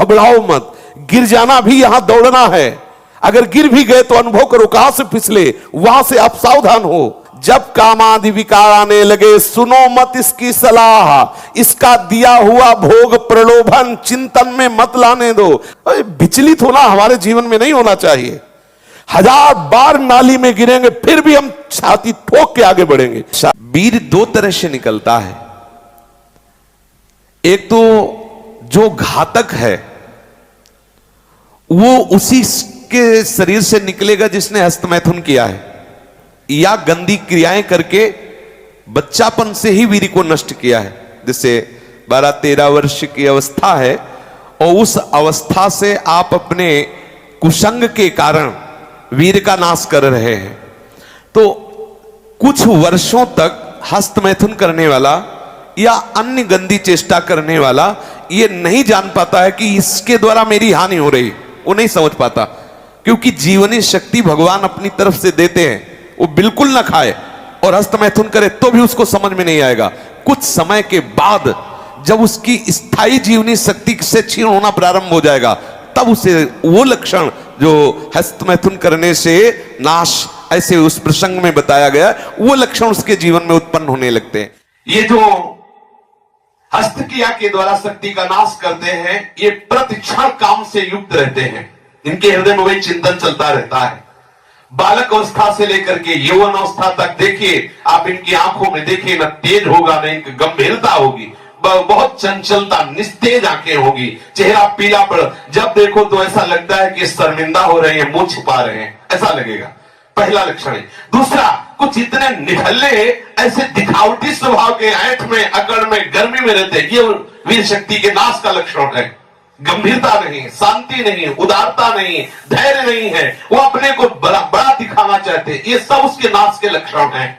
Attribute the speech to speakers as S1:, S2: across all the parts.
S1: घबराओ मत, गिर जाना भी यहां दौड़ना है। अगर गिर भी गए तो अनुभव करो कहां से फिसले, वहां से आप सावधान हो। जब कामादि विकार आने लगे सुनो मत इसकी सलाह, इसका दिया हुआ भोग प्रलोभन चिंतन में मत लाने दो। विचलित होना हमारे जीवन में नहीं होना चाहिए। 1000 बार नाली में गिरेंगे फिर भी हम छाती ठोक के आगे बढ़ेंगे। वीर दो तरह से निकलता है, एक तो जो घातक है वो उसी के शरीर से निकलेगा जिसने हस्तमैथुन किया है या गंदी क्रियाएं करके बच्चापन से ही वीर को नष्ट किया है। जैसे 12-13 वर्ष की अवस्था है और उस अवस्था से आप अपने कुसंग के कारण वीर का नाश कर रहे हैं, तो कुछ वर्षों तक हस्तमैथुन करने वाला या अन्य गंदी चेष्टा करने वाला ये नहीं जान पाता है कि इसके द्वारा मेरी हानि हो रही, वो नहीं समझ पाता, क्योंकि जीवनी शक्ति भगवान अपनी तरफ से देते हैं। वो बिल्कुल ना खाए और हस्तमैथुन करे तो भी उसको समझ में नहीं आएगा। कुछ समय के बाद जब उसकी स्थायी जीवनी शक्ति से क्षीण होना प्रारंभ हो जाएगा तब उसे वो लक्षण जो हस्तमैथुन करने से नाश ऐसे उस प्रसंग में बताया गया, वो लक्षण उसके जीवन में उत्पन्न होने लगते हैं।
S2: ये जो हस्तक्रिया के द्वारा शक्ति का नाश करते हैं, ये प्रतिक्षण काम से युक्त रहते हैं। इनके हृदय में वही चिंतन चलता रहता है। बालक अवस्था से लेकर के यौवन अवस्था तक देखिए आप, इनकी आंखों में देखिए, न तेज होगा न इनकी गंभीरता होगी, बहुत चंचलता, निस्तेज आंखें होगी, चेहरा पीला पड़, जब देखो तो ऐसा लगता है कि शर्मिंदा हो रहे हैं, मुंह छिपा रहे हैं, ऐसा लगेगा। पहला लक्षण है। दूसरा, कुछ इतने निखल्ले ऐसे दिखावटी स्वभाव के, ऐठ में, अकड़ में, गर्मी में रहते हैं, ये वीर शक्ति के नाश का लक्षण है। गंभीरता नहीं, शांति नहीं, उदारता नहीं, धैर्य नहीं है, वो अपने को बड़ा बड़ा दिखाना चाहते हैं, ये सब उसके नाश के लक्षण हैं।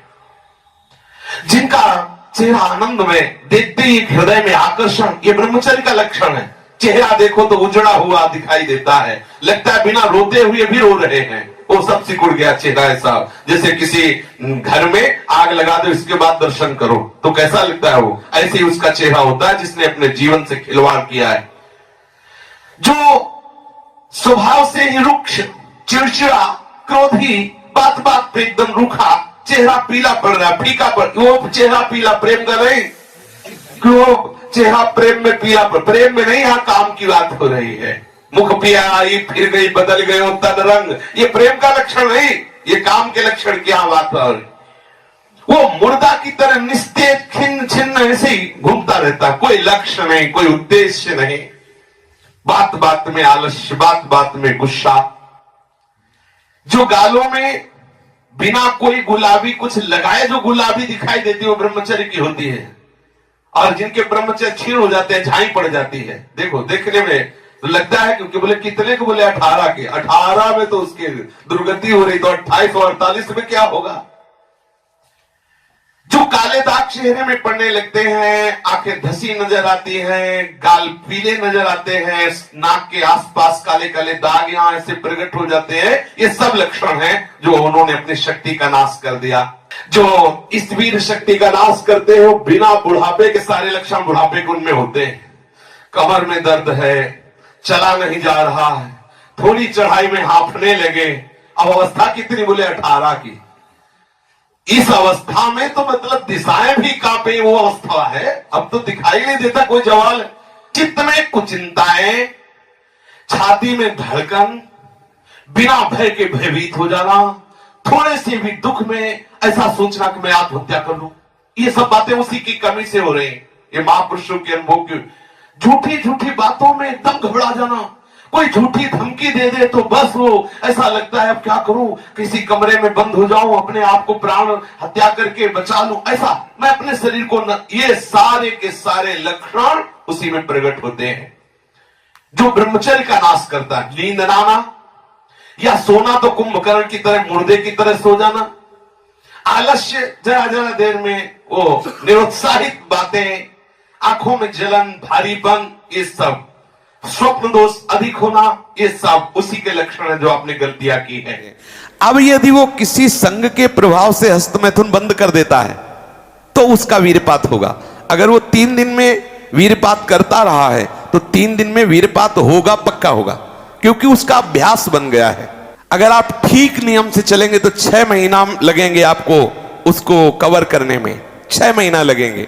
S2: जिनका चेहरा आनंद में, देखते ही हृदय में आकर्षण, ये ब्रह्मचर्य का लक्षण है। चेहरा देखो तो उजड़ा हुआ दिखाई देता है, लगता है बिना रोते हुए भी रो रहे हैं, वो सब सिकुड़ गया चेहरा ऐसा, जैसे किसी घर में आग लगा दो इसके बाद दर्शन करो तो कैसा लगता है, वो ऐसे ही उसका चेहरा होता है जिसने अपने जीवन से खिलवाड़ किया है। जो स्वभाव से ही रुक्ष, चिड़चिड़ा, क्रोधी, बात बात पे एकदम रूखा, चेहरा पीला पड़ रहा, फीका पड़, वो चेहरा पीला प्रेम का नहीं, क्यों चेहरा प्रेम में पीला पड़, प्रेम में नहीं, यहां काम की बात हो रही है। मुख पिया आई फिर गई बदल गए तन रंग, ये प्रेम का लक्षण नहीं, ये काम के लक्षण की बात हो रही। वो मुर्दा की तरह निस्तेज खिन्न छिन्न ऐसे ही घूमता रहता, कोई लक्ष्य नहीं, कोई उद्देश्य नहीं, बात बात में आलस्य, बात बात में गुस्सा। जो गालों में बिना कोई गुलाबी कुछ लगाए जो गुलाबी दिखाई देती है वो ब्रह्मचर्य की होती है, और जिनके ब्रह्मचर्य क्षीण हो जाते हैं, झाई पड़ जाती है। देखो देखने में तो लगता है, क्योंकि बोले कितने को, बोले 18 के, 18 में तो उसकी दुर्गति हो रही, तो 28 और 48 में क्या होगा। जो काले दाग चेहरे में पड़ने लगते हैं, आंखें धसी नजर आती हैं, गाल पीले नजर आते हैं, नाक के आसपास काले काले दाग यहां ऐसे प्रकट हो जाते हैं, ये सब लक्षण हैं जो उन्होंने अपनी शक्ति का नाश कर दिया। जो इस वीर शक्ति का नाश करते हो, बिना बुढ़ापे के सारे लक्षण बुढ़ापे के उनमें होते हैं। कमर में दर्द है, चला नहीं जा रहा है, थोड़ी चढ़ाई में हांफने लगे, अब अवस्था कितनी, बोले 18 की। इस अवस्था में तो मतलब दिशाएं भी कांपे, वो अवस्था है, अब तो दिखाई नहीं देता कोई जवाल। चित्त में कुचिंताएं, छाती में धड़कन, बिना भय के भयभीत हो जाना, थोड़े से भी दुख में ऐसा सोचना कि मैं आत्महत्या कर लूं, ये सब बातें उसी की कमी से हो रही हैं। ये महापुरुषों के अनुभव की झूठी झूठी बातों में एकदम घबरा जाना, कोई झूठी धमकी दे दे तो बस वो ऐसा लगता है अब क्या करूं, किसी कमरे में बंद हो जाऊं, अपने आप को प्राण हत्या करके बचा लूं, ऐसा मैं अपने शरीर को न, ये सारे के सारे लक्षण उसी में प्रकट होते हैं। जो ब्रह्मचर्य का नाश करता है, नींद ना आना या सोना तो कुंभकर्ण की तरह मुर्दे की तरह सो जाना, आलस्य, जरा जरा देर में वो निरुत्साहित बातें, आंखों में जलन, भारीपन, ये सब स्वप्न दोष अधिक होना, ये सब उसी के लक्षण है जो आपने गलतियां की है।
S1: अब यदि वो किसी संग के प्रभाव से हस्तमैथुन बंद कर देता है तो उसका वीरपात होगा। अगर वो 3 दिन में वीरपात करता रहा है तो 3 दिन में वीरपात होगा, पक्का होगा, क्योंकि उसका अभ्यास बन गया है। अगर आप ठीक नियम से चलेंगे तो 6 महीना लगेंगे आपको उसको कवर करने में, 6 महीना लगेंगे।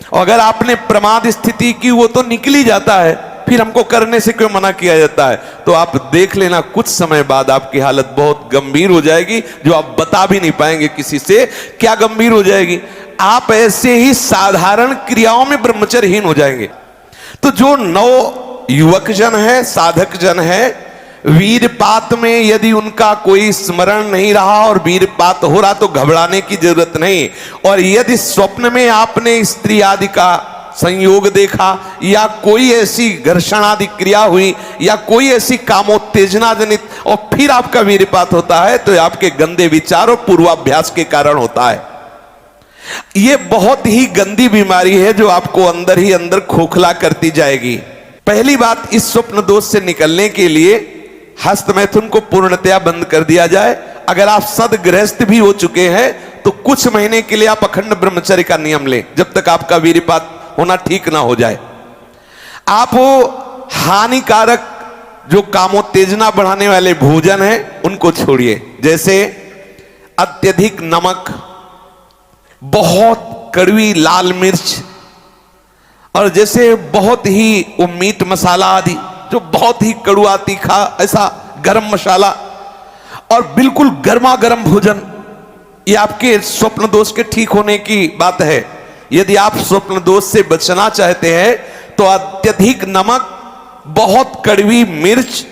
S1: और अगर आपने प्रमाद स्थिति की वो तो निकल ही जाता है, फिर हमको करने से क्यों मना किया जाता है? तो आप देख लेना कुछ समय बाद आपकी हालत बहुत गंभीर हो जाएगी, जो आप बता भी नहीं पाएंगे किसी से। क्या गंभीर हो जाएगी? आप ऐसे ही साधारण क्रियाओं में ब्रह्मचर्यहीन हो जाएंगे। तो जो नव युवक जन है, साधक जन है, वीरपात में यदि उनका कोई स्मरण नहीं रहा और वीरपात हो रहा तो घबराने की जरूरत नहीं। और यदि स्वप्न में आपने स्त्री आदि का संयोग देखा या कोई ऐसी घर्षण आदि क्रिया हुई या कोई ऐसी कामोत्तेजना जनित और फिर आपका वीरपात होता है तो आपके गंदे विचार और पूर्वाभ्यास के कारण होता है। यह बहुत ही गंदी बीमारी है जो आपको अंदर ही अंदर खोखला करती जाएगी। पहली बात, इस स्वप्न दोष से निकलने के लिए हस्त मैथुन को पूर्णतया बंद कर दिया जाए। अगर आप सदगृहस्थ भी हो चुके हैं तो कुछ महीने के लिए आप अखंड ब्रह्मचर्य का नियम लें, जब तक आपका वीरपात होना ठीक ना हो जाए। आप वो हानिकारक जो कामोत्तेजना बढ़ाने वाले भोजन है उनको छोड़िए, जैसे अत्यधिक नमक, बहुत कड़वी लाल मिर्च, और जैसे बहुत ही वो मीट मसाला आदि जो बहुत ही कड़वा तीखा, ऐसा गरम मसाला और बिल्कुल गर्मा गर्म भोजन, ये आपके स्वप्न दोष के ठीक होने की बात है। यदि आप स्वप्न दोष से बचना चाहते हैं तो अत्यधिक नमक, बहुत कड़वी मिर्च,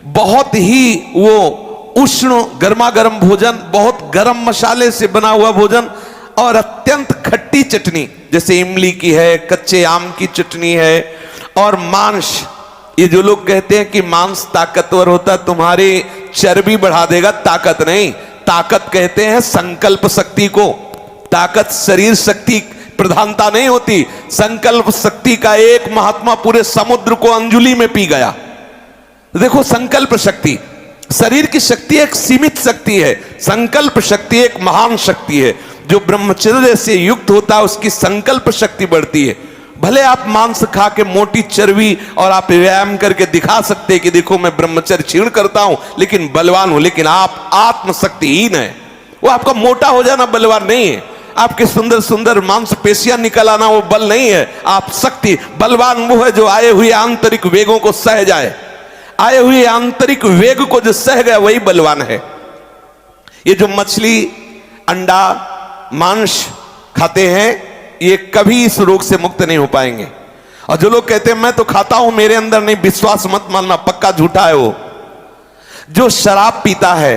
S1: बहुत ही वो उष्ण गर्मा गर्म भोजन, बहुत गर्म मसाले से बना हुआ भोजन और अत्यंत खट्टी चटनी, जैसे इमली की है, कच्चे आम की चटनी है, और मांस। ये जो लोग कहते हैं कि मांस ताकतवर होता है, तुम्हारी चर्बी बढ़ा देगा, ताकत नहीं। ताकत कहते हैं संकल्प शक्ति को। ताकत शरीर शक्ति प्रधानता नहीं होती। संकल्प शक्ति का एक महात्मा पूरे समुद्र को अंजुलि में पी गया। देखो, संकल्प शक्ति, शरीर की शक्ति एक सीमित शक्ति है, संकल्प शक्ति एक महान शक्ति है। जो ब्रह्मचर्य से युक्त होता है उसकी संकल्प शक्ति बढ़ती है। भले आप मांस खा के मोटी चर्बी और आप व्यायाम करके दिखा सकते हैं कि देखो मैं ब्रह्मचर्य क्षीण करता हूं लेकिन बलवान हूं, लेकिन आप आत्मशक्तिहीन है। वो आपका मोटा हो जाना बलवान नहीं है, आपके सुंदर सुंदर मांसपेशियां निकल आना वो बल नहीं है। आप शक्ति, बलवान वो है जो आए हुए आंतरिक वेगों को सह जाए। आए हुए आंतरिक वेग को जो सह गया वही बलवान है। ये जो मछली, अंडा, मांस खाते हैं ये कभी इस रोग से मुक्त नहीं हो पाएंगे। और जो लोग कहते हैं मैं तो खाता हूं मेरे अंदर नहीं, विश्वास मत मानना, पक्का झूठा है वो। जो शराब पीता है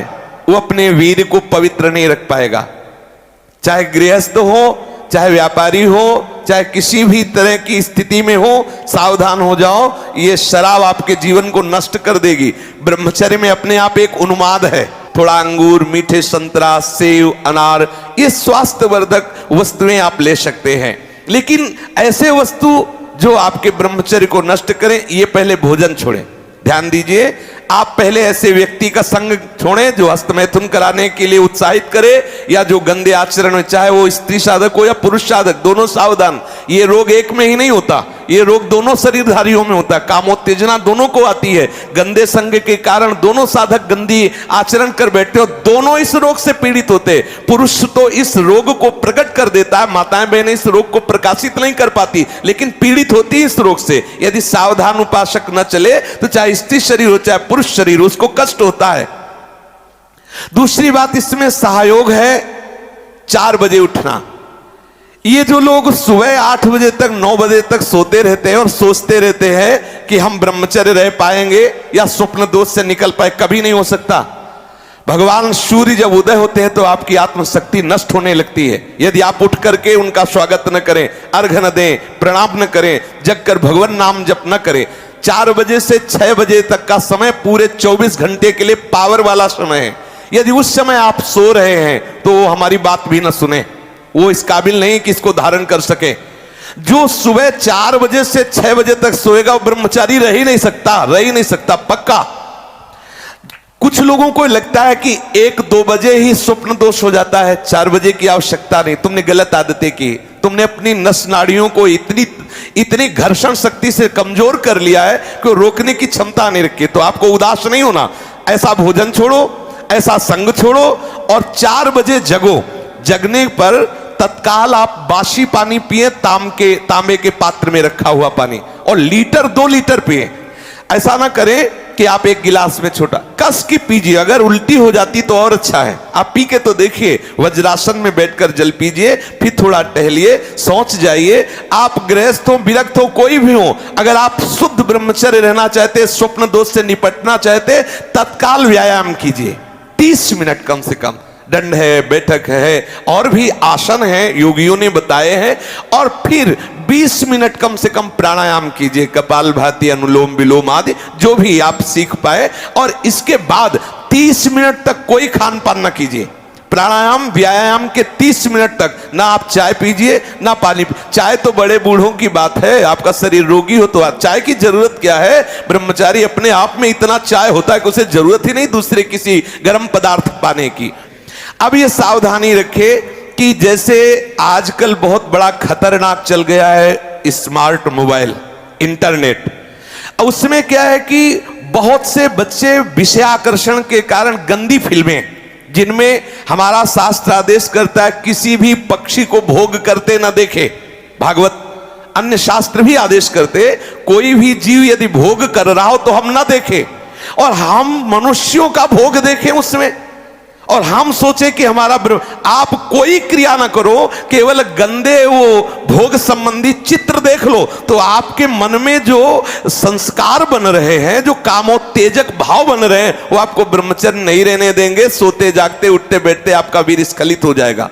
S1: वो अपने वीर को पवित्र नहीं रख पाएगा, चाहे गृहस्थ हो, चाहे व्यापारी हो, चाहे किसी भी तरह की स्थिति में हो। सावधान हो जाओ, ये शराब आपके जीवन को नष्ट कर देगी। ब्रह्मचर्य में अपने आप एक उन्माद है। थोड़ा अंगूर, मीठे संतरा, सेव, अनार, ये स्वास्थ्यवर्धक वस्तुएं आप ले सकते हैं, लेकिन ऐसे वस्तु जो आपके ब्रह्मचर्य को नष्ट करें, ये पहले भोजन छोड़ें। ध्यान दीजिए, आप पहले ऐसे व्यक्ति का संग छोड़ें जो हस्तमैथुन कराने के लिए उत्साहित करे या जो गंदे आचरण में, चाहे वो स्त्री साधक हो या पुरुष साधक, दोनों सावधान। ये रोग एक में ही नहीं होता, ये रोग दोनों शरीरधारियों में होता है। कामोत्तेजना दोनों को आती है, गंदे संग के कारण दोनों साधक गंदी आचरण कर बैठते हो, दोनों इस रोग से पीड़ित होते। पुरुष तो इस रोग को प्रकट कर देता है, माताएं बहनें इस रोग को प्रकाशित नहीं कर पाती, लेकिन पीड़ित होती है इस रोग से। यदि सावधान उपासक न चले तो चाहे स्त्री शरीर हो चाहे पुरुष शरीर, उसको कष्ट होता है। दूसरी बात इसमें सहयोग है 4 बजे उठना। ये जो लोग सुबह 8 बजे तक 9 बजे तक सोते रहते हैं और सोचते रहते हैं कि हम ब्रह्मचर्य रह पाएंगे या स्वप्न दोष से निकल पाए, कभी नहीं हो सकता। भगवान सूर्य जब उदय होते हैं तो आपकी आत्मशक्ति नष्ट होने लगती है। यदि आप उठ करके उनका स्वागत न करें, अर्घ्य न दें, प्रणाम न करें, जग कर भगवान नाम जप न करें, 4 बजे से 6 बजे तक का समय पूरे 24 घंटे के लिए पावर वाला समय है। यदि उस समय आप सो रहे हैं तो वो हमारी बात भी न सुने, वो इस काबिल नहीं कि इसको धारण कर सके। जो सुबह 4 बजे से 6 बजे तक सोएगा वो ब्रह्मचारी रह ही नहीं सकता, पक्का। कुछ लोगों को लगता है कि 1-2 बजे ही स्वप्न दोष हो जाता है, 4 बजे की आवश्यकता नहीं। तुमने गलत आदतें की, तुमने अपनी नस नाड़ियों को इतनी घर्षण शक्ति से कमजोर कर लिया है कि वो रोकने की क्षमता नहीं रखी। तो आपको उदास नहीं होना, ऐसा भोजन छोड़ो, ऐसा संग छोड़ो और 4 बजे जगो। जगने पर तत्काल आप बासी पानी पिए, तांबे के पात्र में रखा हुआ पानी, और लीटर 2 लीटर पिए। ऐसा ना करें कि आप एक गिलास में छोटा, कस की पीजिए। अगर उल्टी हो जाती तो और अच्छा है, आप पी के तो देखिए। वज्रासन में बैठकर जल पीजिए, फिर थोड़ा टहलिए, सोच जाइए। आप गृहस्थ हो, विरक्त हो, कोई भी हो, अगर आप शुद्ध ब्रह्मचर्य रहना चाहते, स्वप्न दोष से निपटना चाहते, तत्काल व्यायाम कीजिए। 30 मिनट कम से कम। दंड है, बैठक है, और भी आसन है, योगियों ने बताए हैं। और फिर 20 मिनट कम से कम प्राणायाम कीजिए, कपालभाति, अनुलोम विलोम आदि जो भी आप सीख पाए। और इसके बाद 30 मिनट तक कोई खान पान ना कीजिए। प्राणायाम व्यायाम के 30 मिनट तक ना आप चाय पीजिए ना पानी। चाय तो बड़े बूढ़ों की बात है, आपका शरीर रोगी हो तो चाय की जरूरत क्या है। ब्रह्मचारी अपने आप में इतना चाय होता है कि उसे जरूरत ही नहीं दूसरे किसी गर्म पदार्थ पाने की। अब ये सावधानी रखे कि जैसे आजकल बहुत बड़ा खतरनाक चल गया है स्मार्ट मोबाइल, इंटरनेट। उसमें क्या है कि बहुत से बच्चे विषयाकर्षण के कारण गंदी फिल्में, जिनमें हमारा शास्त्र आदेश करता है किसी भी पक्षी को भोग करते न देखे, भागवत अन्य शास्त्र भी आदेश करते कोई भी जीव यदि भोग कर रहा हो तो हम ना देखें, और हम मनुष्यों का भोग देखें उसमें, और हम सोचे कि हमारा। आप कोई क्रिया ना करो, केवल गंदे वो भोग संबंधी चित्र देख लो तो आपके मन में जो संस्कार बन रहे हैं, जो कामोत्तेजक भाव बन रहे हैं, वो आपको ब्रह्मचर्य नहीं रहने देंगे। सोते जागते उठते बैठते आपका वीर स्खलित हो जाएगा।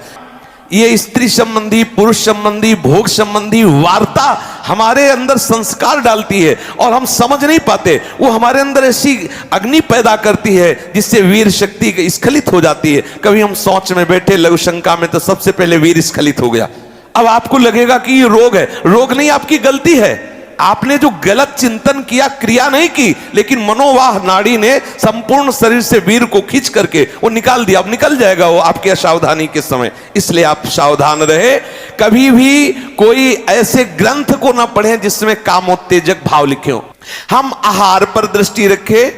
S1: ये स्त्री संबंधी, पुरुष संबंधी, भोग संबंधी वार्ता हमारे अंदर संस्कार डालती है और हम समझ नहीं पाते। वो हमारे अंदर ऐसी अग्नि पैदा करती है जिससे वीर शक्ति स्खलित हो जाती है। कभी हम सोच में बैठे लघु शंका में तो सबसे पहले वीर स्खलित हो गया। अब आपको लगेगा कि ये रोग है। रोग नहीं, आपकी गलती है। आपने जो गलत चिंतन किया, क्रिया नहीं की, लेकिन मनोवाह नाड़ी ने संपूर्ण शरीर से वीर को खींच करके वो निकाल दिया। अब निकल जाएगा वो आपके असावधानी के समय। इसलिए आप सावधान रहे। कभी भी कोई ऐसे ग्रंथ को ना पढ़ें जिसमें कामोत्तेजक भाव लिखे हो। हम आहार पर दृष्टि रखें।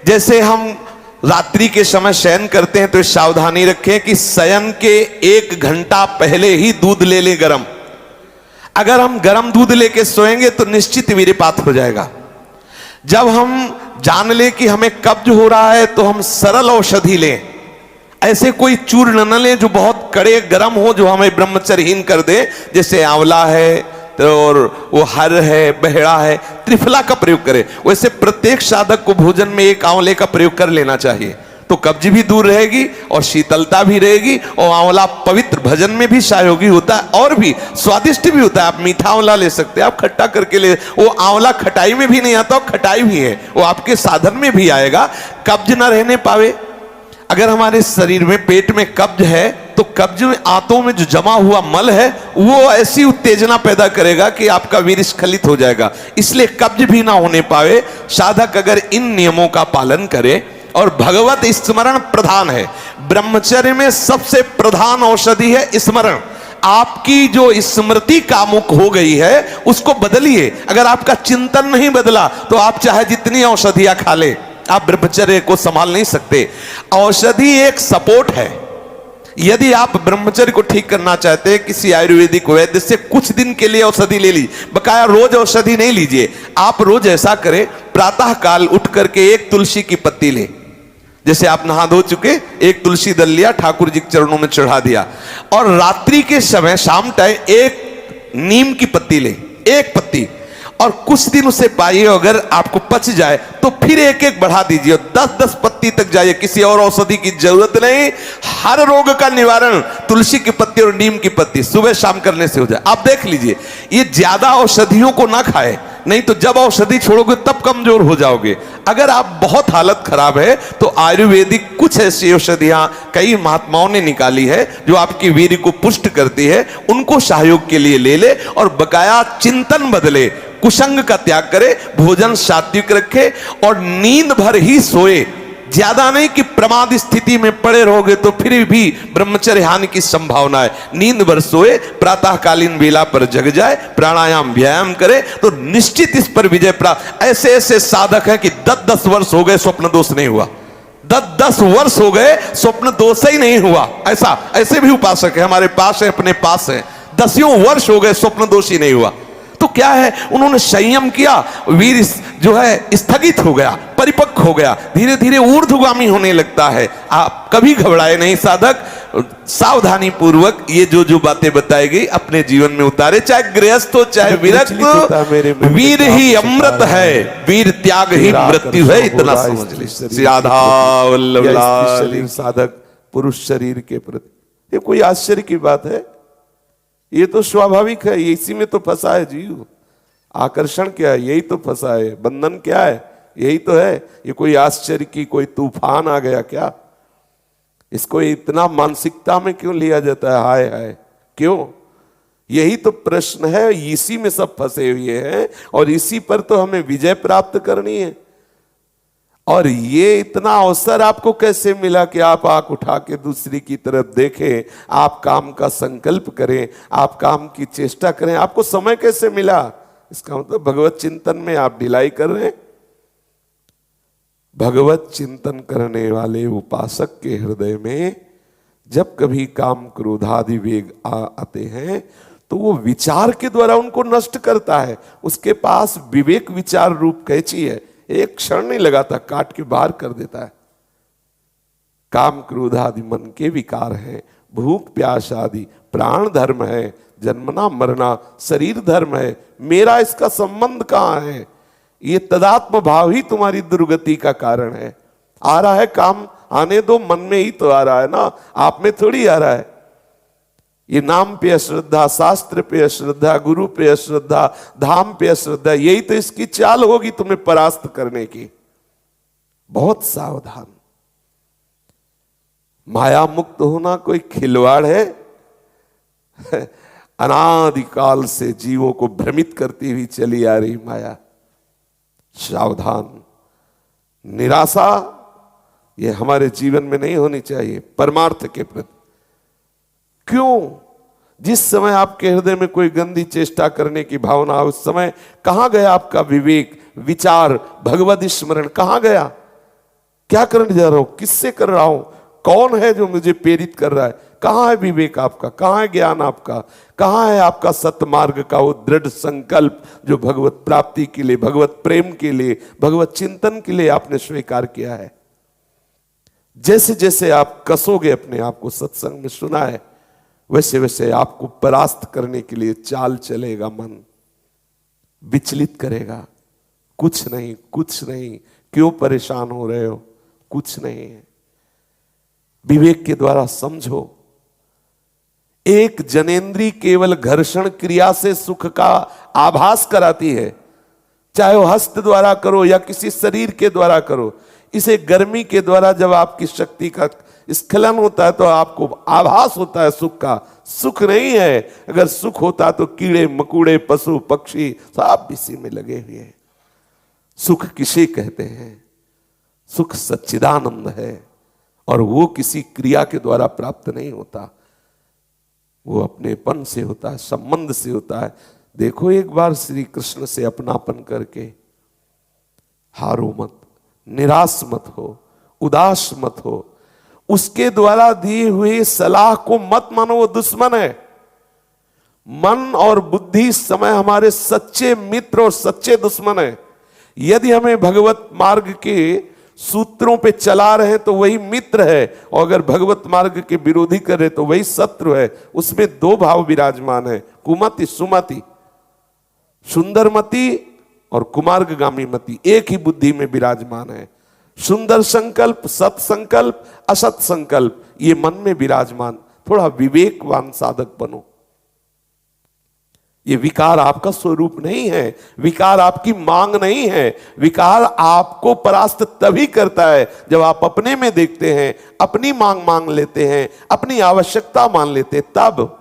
S1: जैसे हम रात्रि के समय शयन करते हैं तो सावधानी रखें कि शयन के 1 घंटा पहले ही दूध ले लें गरम। अगर हम गर्म दूध लेके सोएंगे तो निश्चित वीर्यपात हो जाएगा। जब हम जान लें कि हमें कब्ज हो रहा है तो हम सरल औषधि लें। ऐसे कोई चूर्ण न लें जो बहुत कड़े गर्म हो, जो हमें ब्रह्मचर्यहीन कर दे। जैसे आंवला है और वो हर है, बहेड़ा है, त्रिफला का प्रयोग करें। वैसे प्रत्येक साधक को भोजन में 1 आंवले का प्रयोग कर लेना चाहिए, तो कब्ज भी दूर रहेगी और शीतलता भी रहेगी। और आंवला पवित्र भजन में भी सहयोगी होता है और भी स्वादिष्ट भी होता है। आप मीठा आंवला ले सकते हैं, आप खट्टा करके ले। वो आंवला खटाई में भी नहीं आता, और खटाई भी है, वो आपके साधन में भी आएगा। कब्ज ना रहने पावे। अगर हमारे शरीर में, पेट में कब्ज है तो कब्ज में, आंतों में जो जमा हुआ मल है वो ऐसी उत्तेजना पैदा करेगा कि आपका वीर स्खलित हो जाएगा। इसलिए कब्ज भी ना होने पावे। साधक अगर इन नियमों का पालन करे, और भगवत स्मरण प्रधान है। ब्रह्मचर्य में सबसे प्रधान औषधि है स्मरण। आपकी जो स्मृति कामुक हो गई है उसको बदलिए। अगर आपका चिंतन नहीं बदला तो आप चाहे जितनी औषधियां खा ले, आप ब्रह्मचर्य को संभाल नहीं सकते। औषधि एक सपोर्ट है। यदि आप ब्रह्मचर्य को ठीक करना चाहते हैं, किसी आयुर्वेदिक वैद्य से कुछ दिन के लिए औषधि ले लीजिए। बकाया रोज औषधि नहीं लीजिए। आप रोज ऐसा करें, प्रातः काल उठ करके 1 तुलसी की पत्ती ले। जैसे आप नहा धो चुके, 1 तुलसी दल लिया, ठाकुर जी के चरणों में चढ़ा दिया। और रात्रि के समय शाम टाइम 1 नीम की पत्ती ले, 1 पत्ती, और कुछ दिन उसे पाइए। अगर आपको पच जाए तो फिर 1-1 बढ़ा दीजिए, 10-10 पत्ती तक जाइए। किसी और औषधि की जरूरत नहीं। हर रोग का निवारण तुलसी की पत्ती और नीम की पत्ती सुबह शाम करने से हो जाए। आप देख लीजिए, ये ज्यादा औषधियों को ना खाए, नहीं तो जब औषधि छोड़ोगे तब कमजोर हो जाओगे। अगर आप बहुत हालत खराब है तो आयुर्वेदिक कुछ ऐसी औषधियां कई महात्माओं ने निकाली है जो आपकी वीर्य को पुष्ट करती है। उनको सहयोग के लिए ले ले और बकाया चिंतन बदले, कुसंग का त्याग करे, भोजन सात्विक रखे और नींद भर ही सोए। ज्यादा नहीं कि प्रमाद स्थिति में पड़े रहोगे तो फिर भी ब्रह्मचर्य हानि की संभावना है। नींद भर सोए, प्रातःकालीन वेला पर जग जाए, प्राणायाम व्यायाम करे तो निश्चित इस पर विजय प्राप्त। ऐसे ऐसे साधक हैं कि 10-10 वर्ष हो गए स्वप्न दोष नहीं हुआ, 10-10 वर्ष हो गए स्वप्न दोष ही नहीं हुआ। ऐसे भी उपासक है हमारे पास है, अपने पास है, 10 वर्ष हो गए स्वप्न दोष ही नहीं हुआ। तो क्या है, उन्होंने संयम किया, वीर जो है स्थगित हो गया, परिपक्व हो गया, धीरे धीरे ऊर्ध्वगामी होने लगता है। आप कभी घबराए नहीं साधक, सावधानी पूर्वक ये जो बातें बताई गई अपने जीवन में उतारे, चाहे गृहस्थ हो चाहे विरक्त, वीर ही अमृत है, वीर त्याग ही मृत्यु है, इतना समझ लीजिए। राधा वल्लभ लाल।
S3: साधक पुरुष शरीर के प्रति ये कोई आश्चर्य की बात है? ये तो स्वाभाविक है, इसी में तो फंसा है जीव। आकर्षण क्या है? यही तो फंसा है। बंधन क्या है? यही तो है। ये कोई आश्चर्य की कोई तूफान आ गया क्या? इसको इतना मानसिकता में क्यों लिया जाता है? हाय हाय क्यों? यही तो प्रश्न है। इसी में सब फंसे हुए हैं और इसी पर तो हमें विजय प्राप्त करनी है। और ये इतना अवसर आपको कैसे मिला कि आप आंख उठा के दूसरी की तरफ देखें, आप काम का संकल्प करें, आप काम की चेष्टा करें? आपको समय कैसे मिला? इसका मतलब भगवत चिंतन में आप ढिलाई कर रहे हैं। भगवत चिंतन करने वाले उपासक के हृदय में जब कभी काम क्रोधादि वेग आते हैं तो वो विचार के द्वारा उनको नष्ट करता है। उसके पास विवेक विचार रूप कैची है, एक क्षण नहीं लगाता, काट के बाहर कर देता है। काम क्रोध आदि मन के विकार हैं, भूख प्यास आदि प्राण धर्म है, जन्मना मरना शरीर धर्म है, मेरा इसका संबंध कहां है? ये तदात्म भाव ही तुम्हारी दुर्गति का कारण है। आ रहा है काम, आने दो, मन में ही तो आ रहा है ना, आप में थोड़ी आ रहा है। ये नाम पे अश्रद्धा, शास्त्र पे अश्रद्धा, गुरु पे अश्रद्धा, धाम पे अश्रद्धा, यही तो इसकी चाल होगी तुम्हें परास्त करने की। बहुत सावधान। माया मुक्त होना कोई खिलवाड़ है? अनादिकाल से जीवों को भ्रमित करती हुई चली आ रही माया। सावधान। निराशा ये हमारे जीवन में नहीं होनी चाहिए परमार्थ के प्रति। क्यों? जिस समय आपके हृदय में कोई गंदी चेष्टा करने की भावना, उस समय कहां गया आपका विवेक विचार, भगवत स्मरण कहां गया? क्या करने जा रहा हूं, किससे कर रहा हूं, कौन है जो मुझे प्रेरित कर रहा है? कहां है विवेक आपका? कहां है ज्ञान आपका? कहां है आपका सतमार्ग का वो दृढ़ संकल्प जो भगवत प्राप्ति के लिए, भगवत प्रेम के लिए, भगवत चिंतन के लिए आपने स्वीकार किया है? जैसे जैसे आप कसोगे अपने आप को, सत्संग में सुना है, वैसे वैसे आपको परास्त करने के लिए चाल चलेगा, मन विचलित करेगा। कुछ नहीं, कुछ नहीं, क्यों परेशान हो रहे हो? कुछ नहीं है। विवेक के द्वारा समझो। एक जनेंद्री केवल घर्षण क्रिया से सुख का आभास कराती है, चाहे वो हस्त द्वारा करो या किसी शरीर के द्वारा करो। इसे गर्मी के द्वारा जब आपकी शक्ति का स्खलन होता है तो आपको आभास होता है सुख का। सुख नहीं है। अगर सुख होता तो कीड़े मकोड़े पशु पक्षी सब इसी में लगे हुए हैं। सुख किसे कहते हैं? सुख सच्चिदानंद है और वो किसी क्रिया के द्वारा प्राप्त नहीं होता, वो अपनेपन से होता है, संबंध से होता है। देखो एक बार श्री कृष्ण से अपनापन करके। हारो मत, निराश मत हो, उदास मत हो। उसके द्वारा दी हुई सलाह को मत मानो, वो दुश्मन है। मन और बुद्धि इस समय हमारे सच्चे मित्र और सच्चे दुश्मन है। यदि हमें भगवत मार्ग के सूत्रों पे चला रहे तो वही मित्र है, और अगर भगवत मार्ग के विरोधी कर रहे तो वही शत्रु है। उसमें दो भाव विराजमान है, कुमति सुमति, सुंदरमति और कुमार्गगामी मति एक ही बुद्धि में विराजमान है। सुंदर संकल्प, सत संकल्प, असत संकल्प ये मन में विराजमान। थोड़ा विवेकवान साधक बनो। ये विकार आपका स्वरूप नहीं है, विकार आपकी मांग नहीं है। विकार आपको परास्त तभी करता है जब आप अपने में देखते हैं, अपनी मांग लेते हैं, अपनी आवश्यकता मान लेते हैं। तब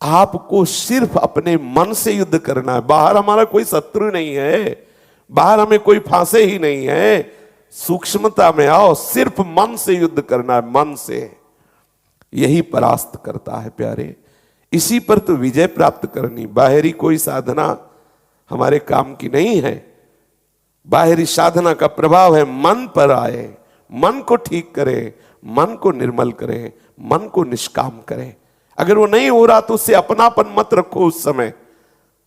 S3: आपको सिर्फ अपने मन से युद्ध करना है। बाहर हमारा कोई शत्रु नहीं है, बाहर हमें कोई फांसे ही नहीं है। सूक्ष्मता में आओ, सिर्फ मन से युद्ध करना है, मन से। यही परास्त करता है प्यारे, इसी पर तो विजय प्राप्त करनी। बाहरी कोई साधना हमारे काम की नहीं है। बाहरी साधना का प्रभाव है मन पर आए, मन को ठीक करे, मन को निर्मल करे, मन को निष्काम करे। अगर वो नहीं हो रहा तो उससे अपनापन मत रखो। उस समय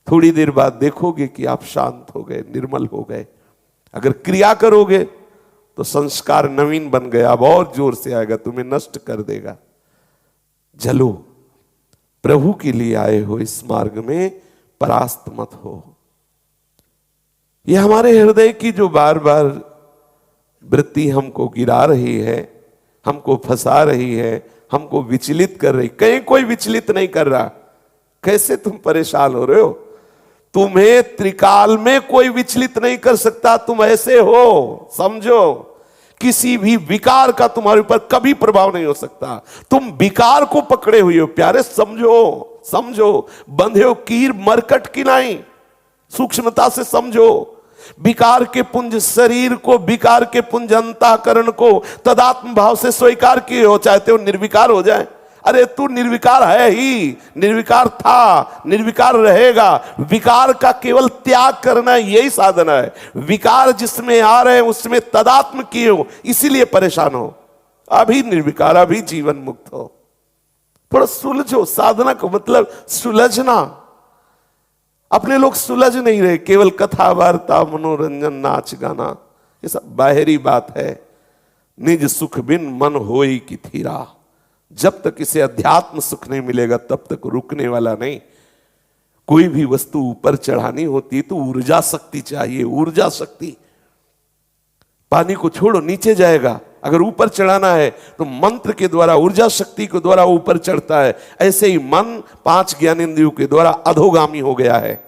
S3: थोड़ी देर बाद देखोगे कि आप शांत हो गए, निर्मल हो गए। अगर क्रिया करोगे तो संस्कार नवीन बन गया, अब और जोर से आएगा, तुम्हें नष्ट कर देगा। चलो, प्रभु के लिए आए हो, इस मार्ग में परास्त मत हो। यह हमारे हृदय की जो बार बार वृत्ति हमको गिरा रही है, हमको फंसा रही है, हमको विचलित कर रही। कहीं कोई विचलित नहीं कर रहा। कैसे तुम परेशान हो रहे हो? तुम्हें त्रिकाल में कोई विचलित नहीं कर सकता। तुम ऐसे हो, समझो। किसी भी विकार का तुम्हारे ऊपर कभी प्रभाव नहीं हो सकता। तुम विकार को पकड़े हुए हो प्यारे, समझो, समझो। बंधे हो कीर मरकट की नहीं, सूक्ष्मता से समझो। विकार के पुंज शरीर को, विकार के पुंज अंतःकरण को तदात्म भाव से स्वीकार किए हो, चाहते हो निर्विकार हो जाए। अरे तू निर्विकार है ही, निर्विकार था, निर्विकार रहेगा। विकार का केवल त्याग करना यही साधना है। विकार जिसमें आ रहे हैं उसमें तदात्म किए हो, इसीलिए परेशान हो। अभी निर्विकार, अभी जीवन मुक्त हो। थोड़ा सुलझो। साधना का मतलब सुलझना। अपने लोग सुलझ नहीं रहे, केवल कथा वार्ता, मनोरंजन, नाच गाना, ये सब बाहरी बात है। निज सुख बिन मन होई की थीरा। जब तक इसे अध्यात्म सुख नहीं मिलेगा तब तक रुकने वाला नहीं। कोई भी वस्तु ऊपर चढ़ानी होती है तो ऊर्जा शक्ति चाहिए, ऊर्जा शक्ति। पानी को छोड़ो, नीचे जाएगा। अगर ऊपर चढ़ाना है तो मंत्र के द्वारा, ऊर्जा शक्ति के द्वारा ऊपर चढ़ता है। ऐसे ही मन 5 ज्ञानेंद्रियों के द्वारा अधोगामी हो गया है।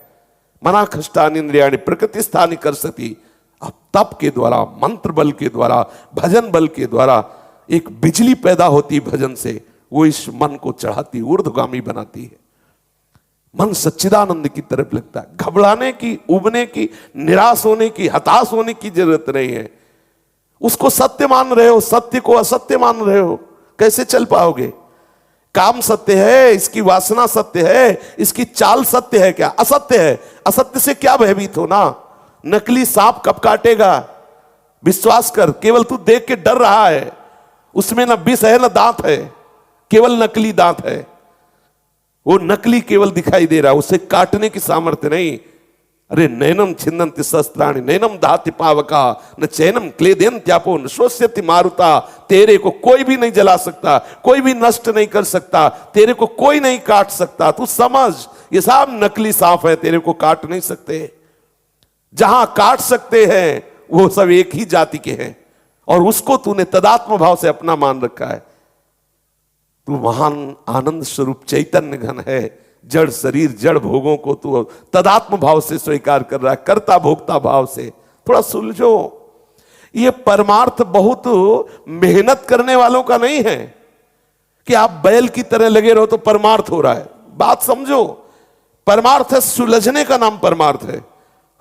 S3: मनाखष्टानींद्रियाणि प्रकृति स्थानी कर सती। अब तप के द्वारा, मंत्र बल के द्वारा, भजन बल के द्वारा एक बिजली पैदा होती भजन से, वो इस मन को चढ़ाती, ऊर्ध्वगामी बनाती है। मन सच्चिदानंद की तरफ लगता है। घबराने की, उबने की, निराश होने की, हताश होने की जरूरत नहीं है। उसको सत्य मान रहे हो, सत्य को असत्य मान रहे हो, कैसे चल पाओगे? काम सत्य है, इसकी वासना सत्य है, इसकी चाल सत्य है क्या? असत्य है। असत्य से क्या भयभीत हो ना। नकली सांप कब काटेगा? विश्वास कर, केवल तू देख के डर रहा है। उसमें ना विष है ना दांत है, केवल नकली दांत है। वो नकली केवल दिखाई दे रहा है, उसे काटने की सामर्थ्य नहीं। अरे नैनम छिन्दन्ति शस्त्राणि नैनम दाति पावका न चैनम क्लेदयन्त्यापो न शोष्यति मारुता। तेरे को कोई भी नहीं जला सकता, कोई भी नष्ट नहीं कर सकता, तेरे को कोई नहीं काट सकता। तू समझ, ये सब नकली सांप है, तेरे को काट नहीं सकते। जहां काट सकते हैं वो सब एक ही जाति के हैं, और उसको तूने तदात्म भाव से अपना मान रखा है। तू महान आनंद स्वरूप चैतन्य घन है। जड़ शरीर, जड़ भोगों को तू तदात्म भाव से स्वीकार कर रहा है, कर्ता भोक्ता भाव से। थोड़ा सुलझो। ये परमार्थ बहुत मेहनत करने वालों का नहीं है कि आप बैल की तरह लगे रहो तो परमार्थ हो रहा है। बात समझो। परमार्थ है, सुलझने का नाम परमार्थ है।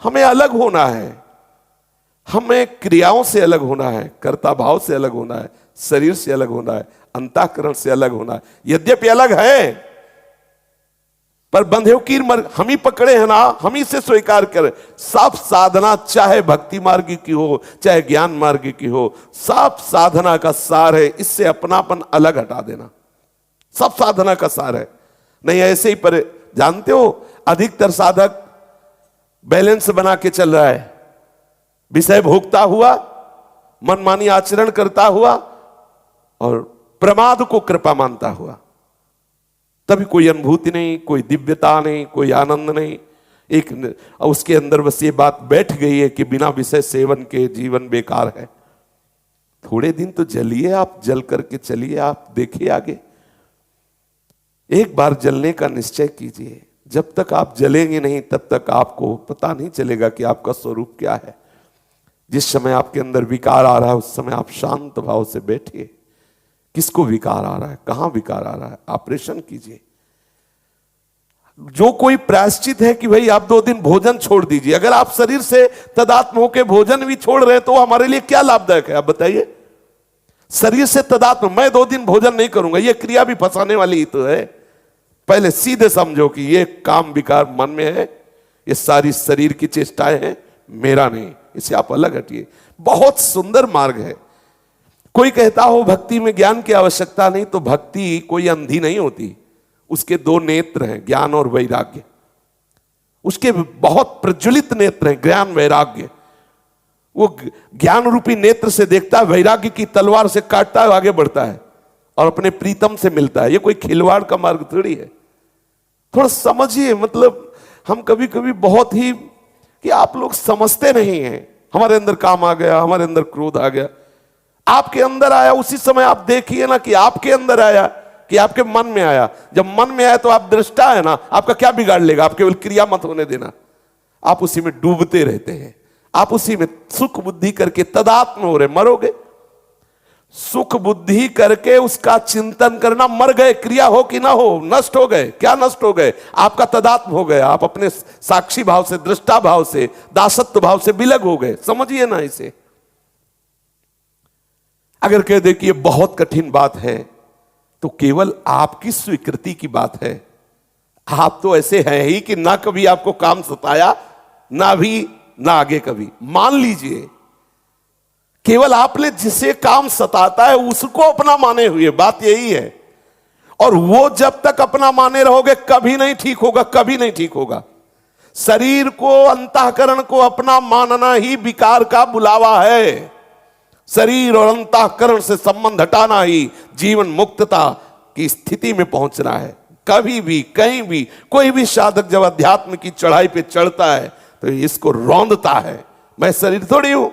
S3: हमें अलग होना है, हमें क्रियाओं से अलग होना है, कर्ता भाव से अलग होना है, शरीर से अलग होना है, अंतःकरण से अलग होना है। यद्यपि अलग है, पर बंधे कीर मर हम ही पकड़े हैं ना, हम ही से स्वीकार करें। सब साधना, चाहे भक्ति मार्ग की हो, चाहे ज्ञान मार्ग की हो, सब साधना का सार है इससे अपनापन अलग हटा देना। सब साधना का सार है। नहीं ऐसे ही पर जानते हो, अधिकतर साधक बैलेंस बना के चल रहा है। विषय भोगता हुआ, मनमानी आचरण करता हुआ और प्रमाद को कृपा मानता हुआ। तभी कोई अनुभूति नहीं, कोई दिव्यता नहीं, कोई आनंद नहीं। एक उसके अंदर बस ये बात बैठ गई है कि बिना विषय सेवन के जीवन बेकार है। थोड़े दिन तो जलिए आप, जल करके चलिए आप, देखिए आगे। एक बार जलने का निश्चय कीजिए। जब तक आप जलेंगे नहीं तब तक आपको पता नहीं चलेगा कि आपका स्वरूप क्या है। जिस समय आपके अंदर विकार आ रहा है उस समय आप शांत भाव से बैठिए। किसको विकार आ रहा है, कहां विकार आ रहा है, ऑपरेशन कीजिए। जो कोई प्रायश्चित है कि भाई आप 2 दिन भोजन छोड़ दीजिए, अगर आप शरीर से तदात्म होकर भोजन भी छोड़ रहे हैं तो हमारे लिए क्या लाभदायक है, आप बताइए। शरीर से तदात्म, मैं 2 दिन भोजन नहीं करूंगा, यह क्रिया भी फंसाने वाली ही तो है। पहले सीधे समझो कि यह काम विकार मन में है, ये सारी शरीर की चेष्टाएं हैं, मेरा नहीं, इसे आप अलग हटिए। बहुत सुंदर मार्ग है। कोई कहता हो भक्ति में ज्ञान की आवश्यकता नहीं, तो भक्ति कोई अंधी नहीं होती, उसके 2 नेत्र हैं, ज्ञान और वैराग्य। उसके बहुत प्रज्वलित नेत्र हैं, ज्ञान वैराग्य। वो ज्ञान रूपी नेत्र से देखता है, वैराग्य की तलवार से काटता है, आगे बढ़ता है और अपने प्रीतम से मिलता है। ये कोई खिलवाड़ का मार्ग थोड़ी है। थोड़ा समझिए, मतलब हम कभी कभी बहुत ही कि आप लोग समझते नहीं हैं। हमारे अंदर काम आ गया, हमारे अंदर क्रोध आ गया, आपके अंदर आया, उसी समय आप देखिए ना कि आपके अंदर आया कि आपके मन में आया। जब मन में आया तो आप दृष्टा है ना, आपका क्या बिगाड़ लेगा, आप केवल क्रिया मत होने देना। आप उसी में डूबते रहते हैं, आप उसी में सुख बुद्धि करके तदात्म हो रहे, मरोगे। सुख बुद्धि करके उसका चिंतन करना, मर गए, क्रिया हो कि ना हो, नष्ट हो गए। क्या नष्ट हो गए? आपका तदात्म हो गया, आप अपने साक्षी भाव से, दृष्टा भाव से, दासत्व भाव से विलग हो गए। समझिए ना इसे। अगर कह दे कि ये बहुत कठिन बात है तो केवल आपकी स्वीकृति की बात है। आप तो ऐसे हैं ही कि ना कभी आपको काम सताया, ना भी ना आगे कभी। मान लीजिए केवल आपने जिसे काम सताता है उसको अपना माने हुए, बात यही है। और वो जब तक अपना माने रहोगे कभी नहीं ठीक होगा, कभी नहीं ठीक होगा। शरीर को, अंतःकरण को अपना मानना ही विकार का बुलावा है। शरीर और अंतःकरण से संबंध हटाना ही जीवन मुक्तता की स्थिति में पहुंचना है। कभी भी, कहीं भी, कोई भी साधक जब अध्यात्म की चढ़ाई पे चढ़ता है तो इसको रौंदता है, मैं शरीर थोड़ी हूं,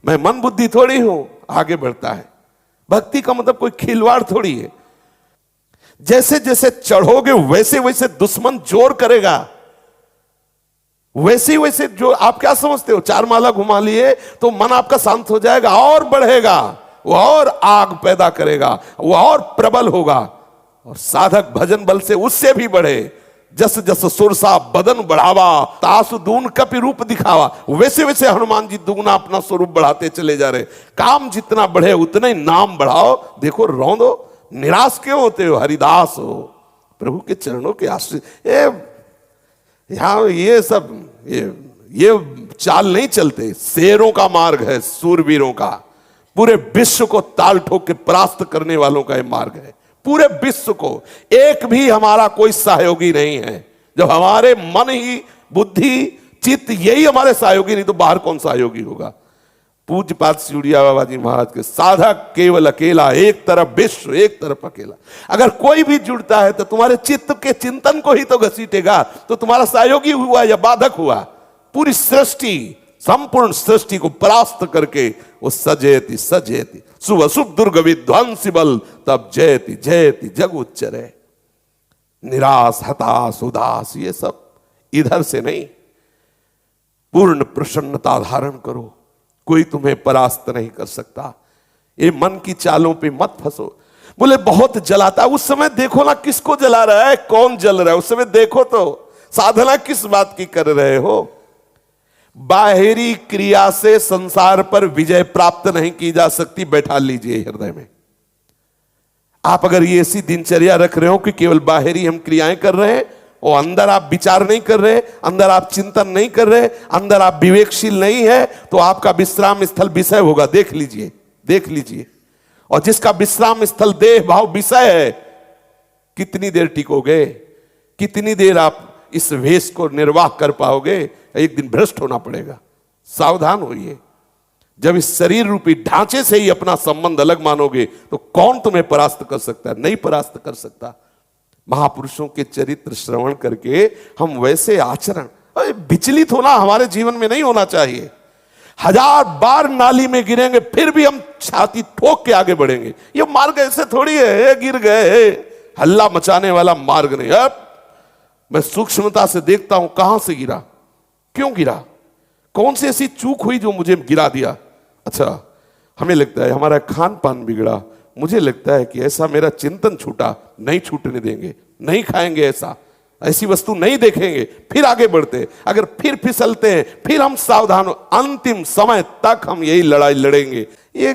S3: मैं मन बुद्धि थोड़ी हूं, आगे बढ़ता है। भक्ति का मतलब कोई खिलवाड़ थोड़ी है। जैसे जैसे चढ़ोगे वैसे वैसे दुश्मन जोर करेगा, वैसे वैसे जो आप क्या समझते हो, 4 माला घुमा लिए तो मन आपका शांत हो जाएगा, और बढ़ेगा, वो और आग पैदा करेगा, वो और प्रबल होगा। और साधक भजन बल से उससे भी बढ़े। जस जस सुरसा बदन बढ़ावा, तासु दून कपि रूप दिखावा, वैसे वैसे हनुमान जी दुगना अपना स्वरूप बढ़ाते चले जा रहे। काम जितना बढ़े उतना ही नाम बढ़ाओ। देखो रौंदो, निराश क्यों होते हो, हरिदास हो, प्रभु के चरणों के आश्रित। यहां ये सब ये चाल नहीं चलते। शेरों का मार्ग है, सूरवीरों का। पूरे विश्व को ताल ठोक के परास्त करने वालों का ये मार्ग है। पूरे विश्व को, एक भी हमारा कोई सहयोगी नहीं है। जब हमारे मन ही, बुद्धि, चित्त यही हमारे सहयोगी, नहीं तो बाहर कौन सहयोगी होगा। पूज्यपाद सिउड़िया बाबा जी महाराज के साधक केवल अकेला, एक तरफ विश्व, एक तरफ अकेला। अगर कोई भी जुड़ता है तो तुम्हारे चित्त के चिंतन को ही तो घसीटेगा, तो तुम्हारा सहयोगी हुआ या बाधक हुआ। पूरी सृष्टि, संपूर्ण सृष्टि को परास्त करके वो सजेति सजेति शुभ अशुभ दुर्ग विध्वंसी बल तब जयति जयति जग उच्चरे। निराश, हताश, उदास, ये सब इधर से नहीं, पूर्ण प्रसन्नता धारण करो। कोई तुम्हें परास्त नहीं कर सकता। ये मन की चालों पे मत फंसो। बोले बहुत जलाता है, उस समय देखो ना किसको जला रहा है, कौन जल रहा है, उस समय देखो तो साधना किस बात की कर रहे हो। बाहरी क्रिया से संसार पर विजय प्राप्त नहीं की जा सकती, बैठा लीजिए हृदय में। आप अगर ये ऐसी दिनचर्या रख रहे हो कि केवल बाहरी हम क्रियाएं कर रहे हैं और अंदर आप विचार नहीं कर रहे, अंदर आप चिंतन नहीं कर रहे, अंदर आप विवेकशील नहीं है, तो आपका विश्राम स्थल विषय होगा। देख लीजिए, देख लीजिए। और जिसका विश्राम स्थल देह भाव विषय है, कितनी देर टिकोगे, कितनी देर आप इस वेश को निर्वाह कर पाओगे। एक दिन भ्रष्ट होना पड़ेगा। सावधान होइए। जब इस शरीर रूपी ढांचे से ही अपना संबंध अलग मानोगे तो कौन तुम्हें परास्त कर सकता है? नहीं परास्त कर सकता। महापुरुषों के चरित्र श्रवण करके हम वैसे आचरण, विचलित होना हमारे जीवन में नहीं होना चाहिए। 1000 बार नाली में गिरेंगे फिर भी हम छाती ठोक के आगे बढ़ेंगे। ये मार्ग ऐसे थोड़ी है, गिर गए, हल्ला मचाने वाला मार्ग नहीं। अब मैं सूक्ष्मता से देखता हूं कहां से गिरा, क्यों गिरा, कौन सी ऐसी चूक हुई जो मुझे गिरा दिया। अच्छा, हमें लगता है हमारा खान पान बिगड़ा, मुझे लगता है कि ऐसा मेरा चिंतन छूटा, नहीं छूटने देंगे, नहीं खाएंगे ऐसा। ऐसी वस्तु नहीं देखेंगे, फिर आगे बढ़ते, अगर फिर फिसलते हैं, फिर हम सावधान हो, अंतिम समय तक हम यही लड़ाई लड़ेंगे। ये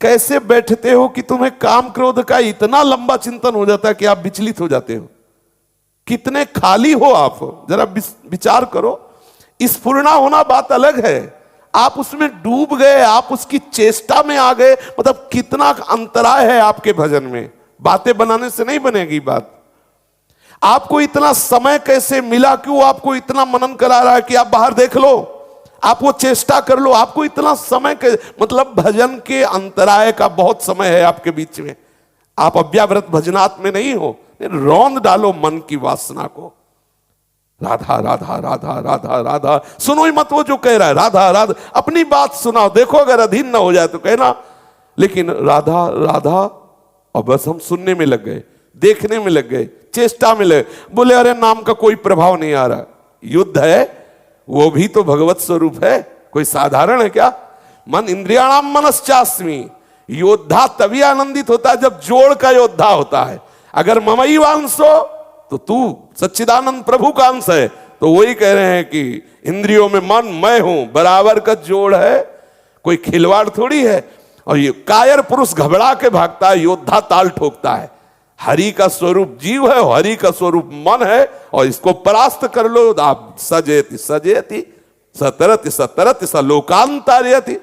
S3: कैसे बैठते हो कि तुम्हें काम क्रोध का इतना लंबा चिंतन हो जाता है कि आप विचलित हो जाते हो? कितने खाली हो आप, जरा विचार करो। स्फुरना होना बात अलग है, आप उसमें डूब गए, आप उसकी चेष्टा में आ गए, मतलब कितना अंतराय है आपके भजन में। बातें बनाने से नहीं बनेगी बात। आपको इतना समय कैसे मिला, क्यों आपको इतना मनन करा रहा है कि आप बाहर देख लो, आप वो चेष्टा कर लो, आपको इतना समय के, मतलब भजन के अंतराय का बहुत समय है आपके बीच में। आप अव्याव्रत भजनात् में नहीं हो, रौंद डालो मन की वासना को। राधा राधा राधा राधा राधा सुनो ही मत, वो जो कह रहा है राधा राधा, अपनी बात सुनाओ, देखो अगर अधीन ना हो जाए तो कहना। लेकिन राधा राधा, और बस हम सुनने में लग गए, देखने में लग गए, चेष्टा में लगे, बोले अरे नाम का कोई प्रभाव नहीं आ रहा। युद्ध है, वो भी तो भगवत स्वरूप है, कोई साधारण है क्या? मन इंद्रियाणाम मनश्चास्मि, योद्धा तभी आनंदित होता है जब जोड़ का योद्धा होता है। अगर ममई वांसो, तो तू सच्चिदानंद प्रभु का अंश है, तो वही कह रहे हैं कि इंद्रियों में मन मैं हूं, बराबर का जोड़ है, कोई खिलवाड़ थोड़ी है। और ये कायर पुरुष घबरा के भागता है, योद्धा ताल ठोकता है। हरि का स्वरूप जीव है, हरि का स्वरूप मन है, और इसको परास्त कर लो, आप सजेति सजेति सतरति सतरति स लोकांतरयति।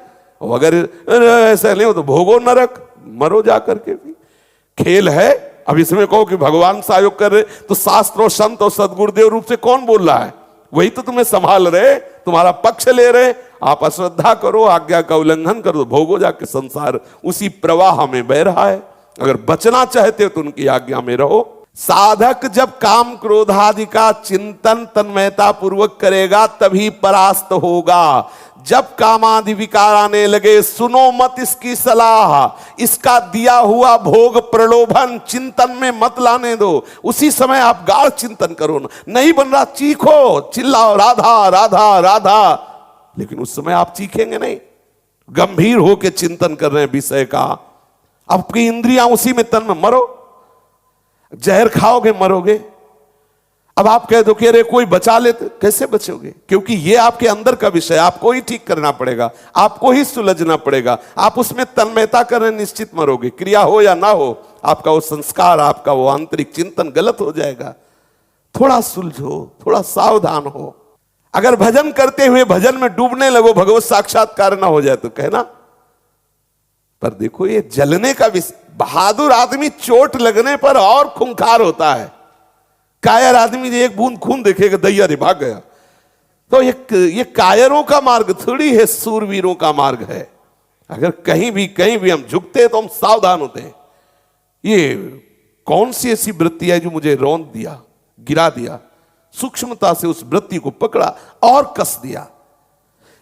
S3: अगर ऐसा नहीं हो तो भोगो नरक, मरो जा करके भी। खेल है। अब इसमें कहो कि भगवान सहयोग कर रहे, तो शास्त्र और संत और सदगुरुदेव रूप से कौन बोल रहा है? वही तो तुम्हें संभाल रहे, तुम्हारा पक्ष ले रहे। आप अश्रद्धा करो, आज्ञा का उल्लंघन करो, भोगो जाके संसार उसी प्रवाह में बह रहा है। अगर बचना चाहते हो तो उनकी आज्ञा में रहो। साधक जब काम क्रोधादि का चिंतन तन्मयता पूर्वक करेगा तभी परास्त होगा। जब कामादि विकार आने लगे, सुनो मत इसकी सलाह, इसका दिया हुआ भोग प्रलोभन चिंतन में मत लाने दो। उसी समय आप गाढ़ चिंतन करो ना, नहीं बन रहा चीखो, चिल्लाओ राधा राधा राधा, लेकिन उस समय आप चीखेंगे नहीं, गंभीर होकर चिंतन कर रहे हैं विषय का। आपकी इंद्रियां उसी में तन में, मरो, जहर खाओगे मरोगे। अब आप कह दो कि अरे कोई बचा ले, तो कैसे बचोगे? क्योंकि ये आपके अंदर का विषय, आपको ही ठीक करना पड़ेगा, आपको ही सुलझना पड़ेगा। आप उसमें तन्मयता करें, निश्चित मरोगे, क्रिया हो या ना हो, आपका वो संस्कार, आपका वो आंतरिक चिंतन गलत हो जाएगा। थोड़ा सुलझो, थोड़ा सावधान हो। अगर भजन करते हुए भजन में डूबने लगो, भगवत साक्षात्कार ना हो जाए तो कहना। पर देखो ये जलने का विषय, बहादुर आदमी चोट लगने पर और खूंखार होता है। कायर आदमी एक बूंद खून देखेगा, दैया रे भाग गया। तो ये कायरों का मार्ग थोड़ी है, सूरवीरों का मार्ग है। अगर कहीं भी हम झुकते हैं तो हम सावधान होते हैं। ये कौन सी ऐसी वृत्ति है जो मुझे रौंद दिया, गिरा दिया? सूक्ष्मता से उस वृत्ति को पकड़ा और कस दिया।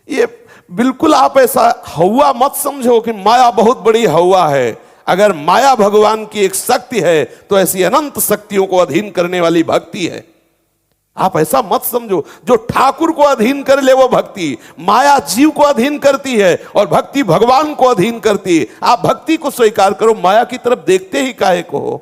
S3: ये बिल्कुल आप ऐसा हवा मत समझो कि माया बहुत बड़ी हवा है। अगर माया भगवान की एक शक्ति है तो ऐसी अनंत शक्तियों को अधीन करने वाली भक्ति है। आप ऐसा मत समझो, जो ठाकुर को अधीन कर ले वो भक्ति। माया जीव को अधीन करती है और भक्ति भगवान को अधीन करती है। आप भक्ति को स्वीकार करो, माया की तरफ देखते ही काहे को हो।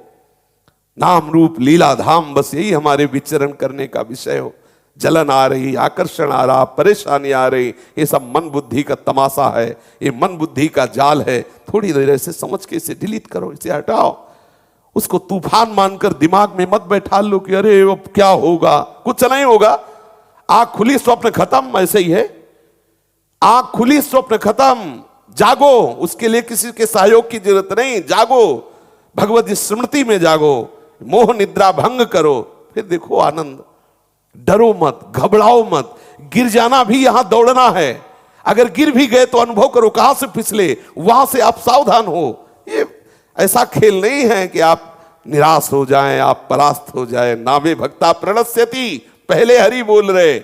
S3: नाम रूप लीला धाम, बस यही हमारे विचरण करने का विषय हो। जलन आ रही, आकर्षण आ रहा, परेशानी आ रही, ये सब मन बुद्धि का तमाशा है, ये मन बुद्धि का जाल है। थोड़ी देर ऐसे समझ के इसे डिलीट करो, इसे हटाओ। उसको तूफान मानकर दिमाग में मत बैठा लो कि अरे अब क्या होगा, कुछ नहीं होगा। आंख खुली स्वप्न खत्म, ऐसे ही है। आंख खुली स्वप्न खत्म, जागो। उसके लिए किसी के सहयोग की जरूरत नहीं, जागो, भगवत स्मृति में जागो, मोह निद्रा भंग करो, फिर देखो आनंद। डरो मत, घबराओ मत। गिर जाना भी यहां दौड़ना है। अगर गिर भी गए तो अनुभव करो कहां से फिसले, वहां से आप सावधान हो। ये ऐसा खेल नहीं है कि आप निराश हो जाएं, आप परास्त हो जाएं। नामे भक्ता प्रणश्यति, पहले हरि बोल रहे।